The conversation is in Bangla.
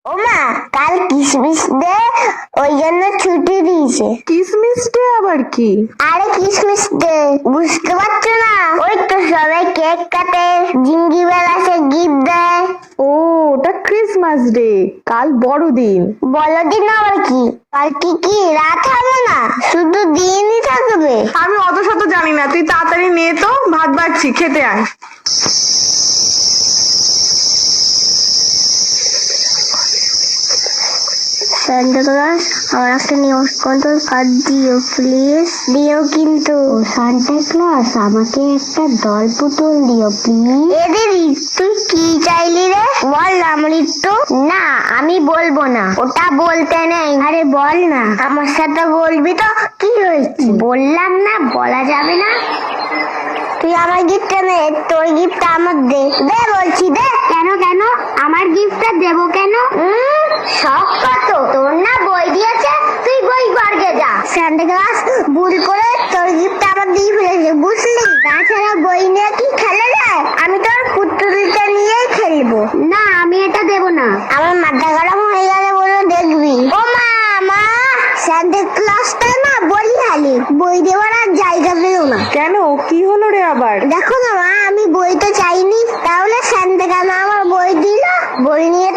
ও মা, কাল কিসমিস ডে, ওই জন্য ছুটি দিয়েছে। কিসমিস ডে আবার কি? আরে কিসমিস ডে বুঝতে পারছো না? ওই তো সবাই কেক কাটে, জিঙ্গি বেল আসে, গিফট দেয়। ও, ওটা ক্রিসমাস ডে, কাল বড়দিন। বড়দিন আবার কি? কাল কি রাত হবে না, শুধু দিনই থাকবে? আমি অত শত জানি না, তুই তাড়াতাড়ি নে তো, ভাত বাড়ছি, খেতে আয়। সান্টা ক্লজ, আমার একটা নিমন্ত্রণ কার্ড দিও প্লিজ। দিও কিন্তু। সান্টা ক্লজ, আমাকে একটা দল পুতুল দিও প্লিজ। এ দিদি, তুই কি চাইলি রে? বল না মৃত্যু। না, আমি বলবো না, ওটা বলতে নেই। আরে বল না। আমার সাথে বলবি তো? কি হয়েছে? বললাম না বলা যাবে না। তুই আমার গিফটটা নে, তোর গিফটটা আমার দে। দে বলছি, দে। কেন কেন? আমার গিফটটা দেবো কেন? সব কত তোর না বই দিয়েছে, তুই বই গর্গে যা। সান্টা ক্লজ ভুল করে তোর গিফটটা আমার দিয়ে ফেলেছে, বুঝলি? তাছাড়া বই নিয়ে কি খেলা যায়? আমি তোর পুতুলটা নিয়েই খেলবো। না, আমি এটা দেবো না। আমার মাথা গরম হয়ে গেলে বলে দেখবি। ও মা, মা, সান্টা ক্লজটা না বলি হালি, বই দেওয়ার আর জায়গা পেল না। কেন, কি হলো রে আবার? দেখো না মা, আমি বই তো চাইনি, তাহলে সান্টা কেন আমার বই দিল? বই নিয়ে